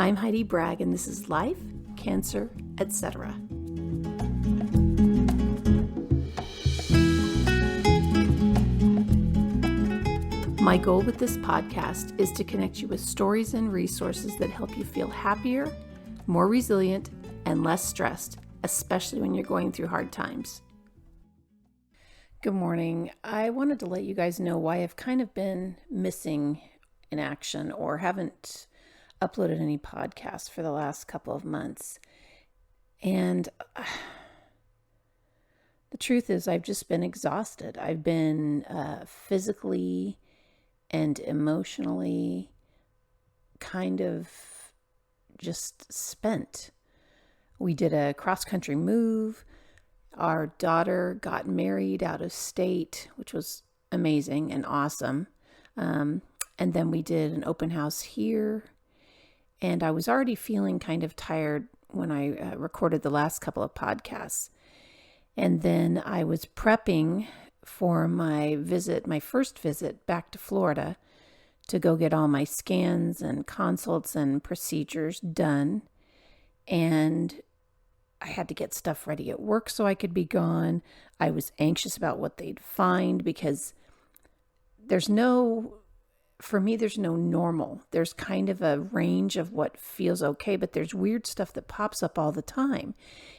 I'm Heidi Bragg, and this is Life, Cancer, Etc. My goal with this podcast is to connect you with stories and resources that help you feel happier, more resilient, and less stressed, especially when you're going through hard times. Good morning. I wanted to let you guys know why I've kind of been missing in action or haven't uploaded any podcasts for the last couple of months. And the truth is I've just been exhausted. I've been physically and emotionally kind of just spent. We did a cross-country move. Our daughter got married out of state, which was amazing and awesome. And then we did an open house here. And I was already feeling kind of tired when I recorded the last couple of podcasts. And then I was prepping for my first visit back to Florida to go get all my scans and consults and procedures done. And I had to get stuff ready at work so I could be gone. I was anxious about what they'd find because there's no normal. There's kind of a range of what feels okay, but there's weird stuff that pops up all the time.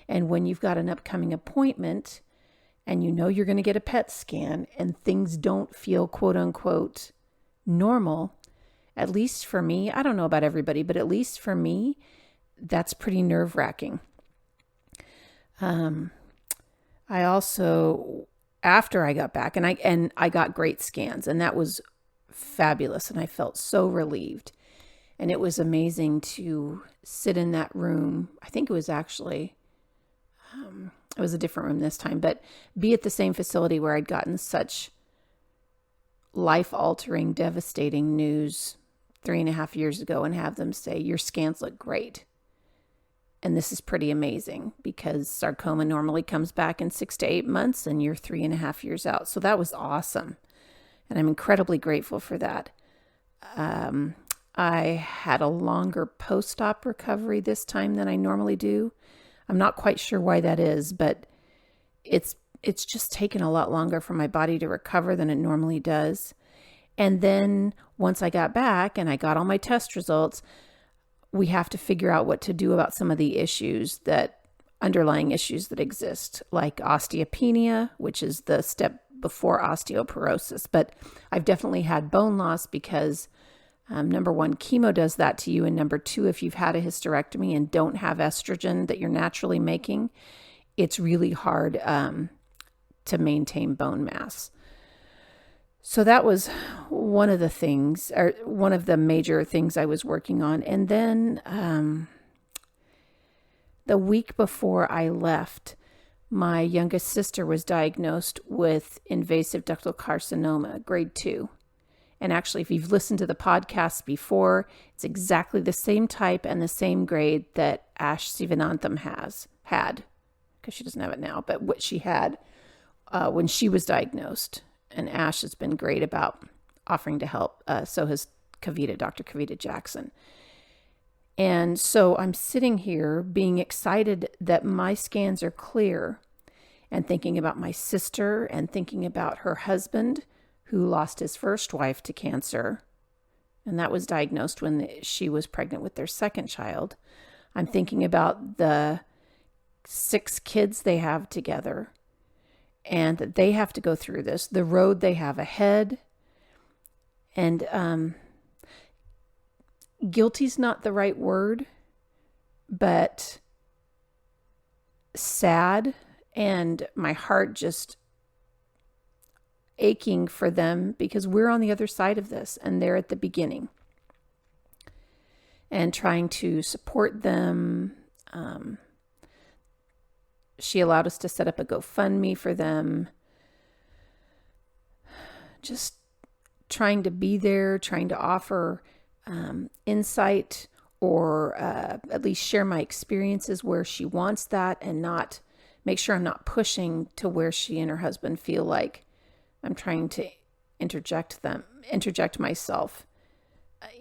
And when you've got an upcoming appointment and you know you're going to get a PET scan and things don't feel quote unquote normal, at least for me, I don't know about everybody, but at least for me, that's pretty nerve-wracking. I also, after I got back, and I got great scans, and that was fabulous, and I felt so relieved. And it was amazing to sit in that room. I think it was actually, it was a different room this time, but be at the same facility where I'd gotten such life-altering, devastating news 3.5 years ago and have them say, your scans look great. And this is pretty amazing because sarcoma normally comes back in 6 to 8 months and you're 3.5 years out. So that was awesome. And I'm incredibly grateful for that. I had a longer post-op recovery this time than I normally do. I'm not quite sure why that is, but it's just taken a lot longer for my body to recover than it normally does. And then once I got back and I got all my test results, we have to figure out what to do about some of the underlying issues that exist, like osteopenia, which is the step before osteoporosis. But I've definitely had bone loss because number one, chemo does that to you. And number two, if you've had a hysterectomy and don't have estrogen that you're naturally making, it's really hard to maintain bone mass. So that was one of the things, or one of the major things I was working on. And then the week before I left, my youngest sister was diagnosed with invasive ductal carcinoma, grade 2. And actually, if you've listened to the podcast before, it's exactly the same type and the same grade that Ash Sivanantham had, because she doesn't have it now, but what she had when she was diagnosed. And Ash has been great about offering to help. So has Dr. Kavita Jackson. And so I'm sitting here being excited that my scans are clear and thinking about my sister and thinking about her husband who lost his first wife to cancer. And that was diagnosed when she was pregnant with their second child. I'm thinking about the 6 kids they have together and that they have to go through this, the road they have ahead. And guilty's not the right word, but sad, and my heart just aching for them because we're on the other side of this and they're at the beginning. And trying to support them. She allowed us to set up a GoFundMe for them. Just trying to be there, trying to offer insight or at least share my experiences where she wants that and not make sure I'm not pushing to where she and her husband feel like I'm trying to interject myself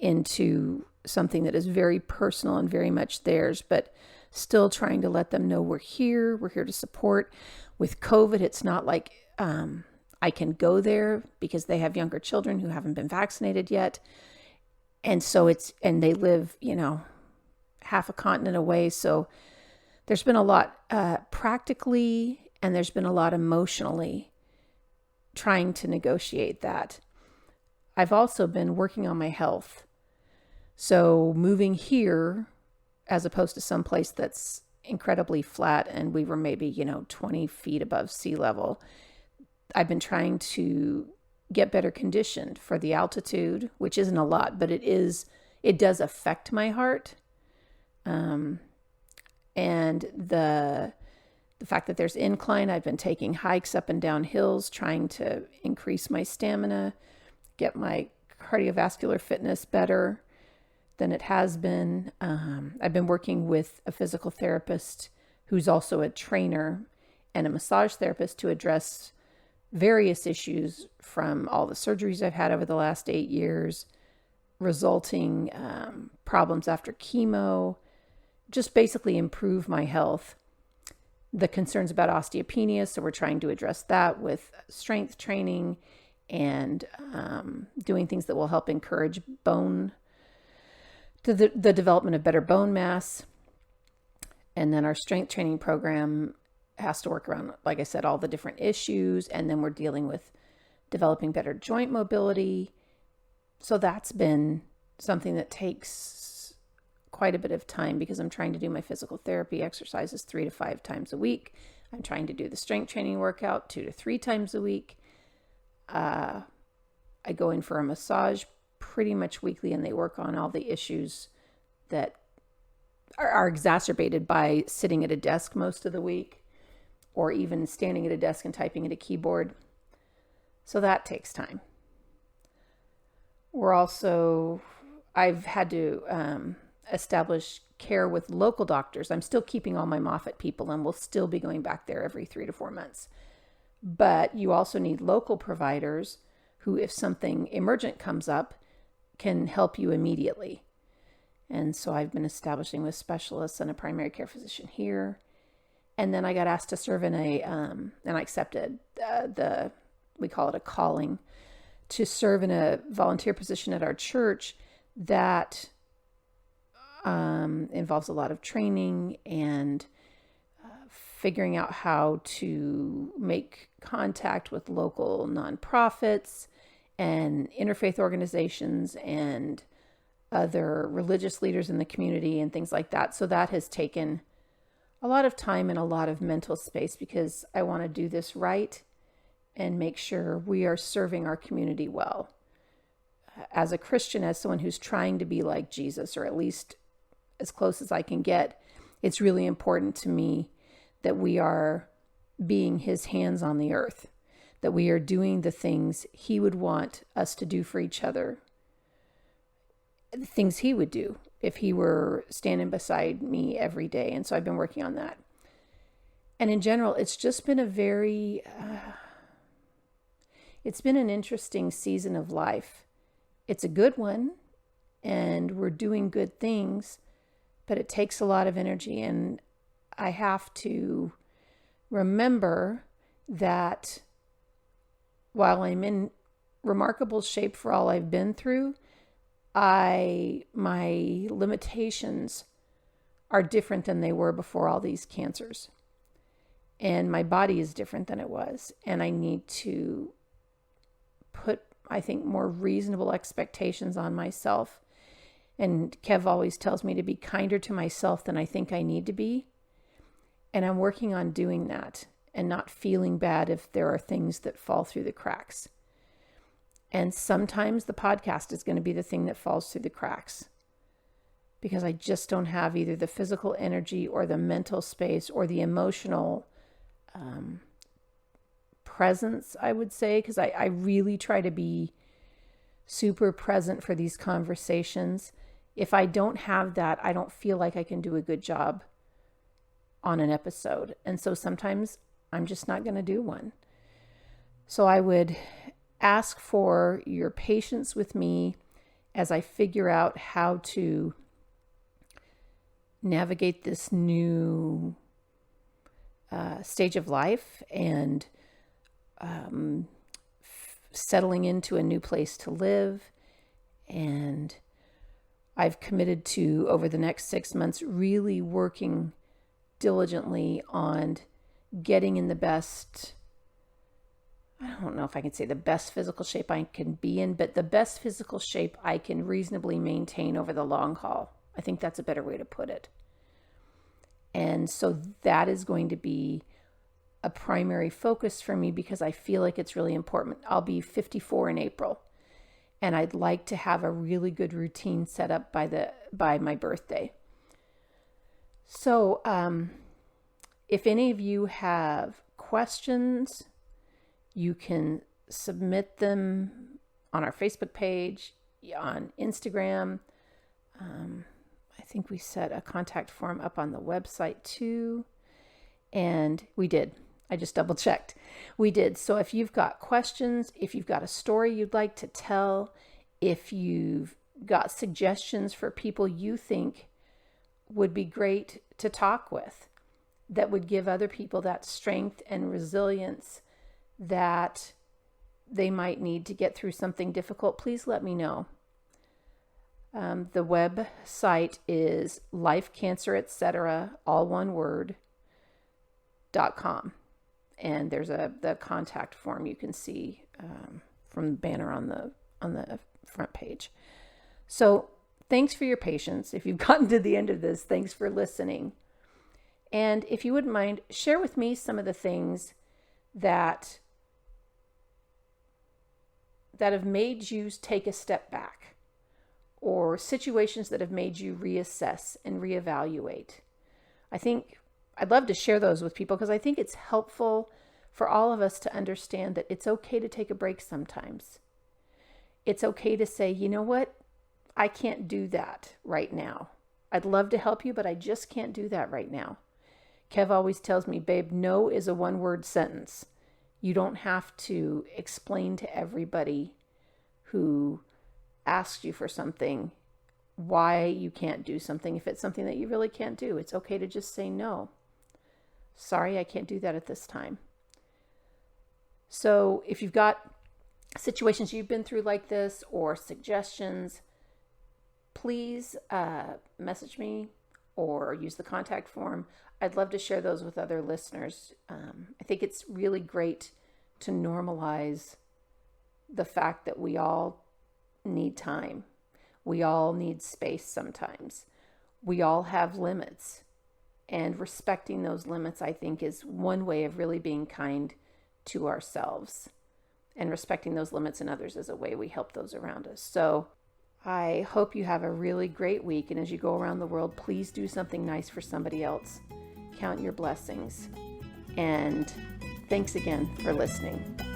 into something that is very personal and very much theirs, but still trying to let them know we're here to support. With COVID, it's not like I can go there because they have younger children who haven't been vaccinated yet. And so and they live, half a continent away. So there's been a lot practically, and there's been a lot emotionally trying to negotiate that. I've also been working on my health. So moving here, as opposed to someplace that's incredibly flat and we were maybe, 20 feet above sea level, I've been trying to get better conditioned for the altitude, which isn't a lot, but it does affect my heart. And the fact that there's incline, I've been taking hikes up and down hills, trying to increase my stamina, get my cardiovascular fitness better than it has been. I've been working with a physical therapist who's also a trainer and a massage therapist to address various issues from all the surgeries I've had over the last 8 years, resulting problems after chemo, just basically improve my health. The concerns about osteopenia, so we're trying to address that with strength training and doing things that will help encourage the development of better bone mass. And then our strength training program has to work around, like I said, all the different issues. And then we're dealing with developing better joint mobility. So that's been something that takes quite a bit of time because I'm trying to do my physical therapy exercises 3 to 5 times a week. I'm trying to do the strength training workout 2 to 3 times a week. I go in for a massage pretty much weekly, and they work on all the issues that are exacerbated by sitting at a desk most of the week, or even standing at a desk and typing at a keyboard. So that takes time. I've had to establish care with local doctors. I'm still keeping all my Moffitt people, and we'll still be going back there every 3 to 4 months. But you also need local providers who, if something emergent comes up, can help you immediately. And so I've been establishing with specialists and a primary care physician here. And then I got asked to serve in and I accepted we call it a calling, to serve in a volunteer position at our church that involves a lot of training and figuring out how to make contact with local nonprofits and interfaith organizations and other religious leaders in the community and things like that. So that has taken a lot of time and a lot of mental space because I want to do this right and make sure we are serving our community well. As a Christian, as someone who's trying to be like Jesus, or at least as close as I can get, it's really important to me that we are being his hands on the earth, that we are doing the things he would want us to do for each other, the things he would do if he were standing beside me every day. And so I've been working on that. And in general, it's just been it's been an interesting season of life. It's a good one, and we're doing good things, but it takes a lot of energy. And I have to remember that while I'm in remarkable shape for all I've been through, my limitations are different than they were before all these cancers. And my body is different than it was. And I need to put, I think, more reasonable expectations on myself. And Kev always tells me to be kinder to myself than I think I need to be. And I'm working on doing that and not feeling bad if there are things that fall through the cracks. And sometimes the podcast is going to be the thing that falls through the cracks because I just don't have either the physical energy or the mental space or the emotional presence, I would say, because I really try to be super present for these conversations. If I don't have that, I don't feel like I can do a good job on an episode. And so sometimes I'm just not going to do one. So I would ask for your patience with me as I figure out how to navigate this new stage of life and settling into a new place to live. And I've committed to, over the next 6 months, really working diligently on getting in the best, I don't know if I can say the best physical shape I can be in, but the best physical shape I can reasonably maintain over the long haul. I think that's a better way to put it. And so that is going to be a primary focus for me because I feel like it's really important. I'll be 54 in April, and I'd like to have a really good routine set up by my birthday. So if any of you have questions, you can submit them on our Facebook page, on Instagram. I think we set a contact form up on the website too. And we did. I just double checked. We did. So if you've got questions, if you've got a story you'd like to tell, if you've got suggestions for people you think would be great to talk with, that would give other people that strength and resilience that they might need to get through something difficult, please let me know. The website is lifecanceretc, all one word, .com. And there's the contact form you can see from the banner on the front page. So thanks for your patience. If you've gotten to the end of this, thanks for listening. And if you wouldn't mind, share with me some of the things that have made you take a step back, or situations that have made you reassess and reevaluate. I think I'd love to share those with people because I think it's helpful for all of us to understand that it's okay to take a break sometimes. It's okay to say, you know what? I can't do that right now. I'd love to help you, but I just can't do that right now. Kev always tells me, babe, no is a one-word sentence. You don't have to explain to everybody who asks you for something why you can't do something. If it's something that you really can't do, it's okay to just say no. Sorry, I can't do that at this time. So if you've got situations you've been through like this or suggestions, please message me or use the contact form. I'd love to share those with other listeners. I think it's really great to normalize the fact that we all need time. We all need space sometimes. We all have limits. And respecting those limits, I think, is one way of really being kind to ourselves. And respecting those limits in others is a way we help those around us. So I hope you have a really great week. And as you go around the world, please do something nice for somebody else. Count your blessings. And thanks again for listening.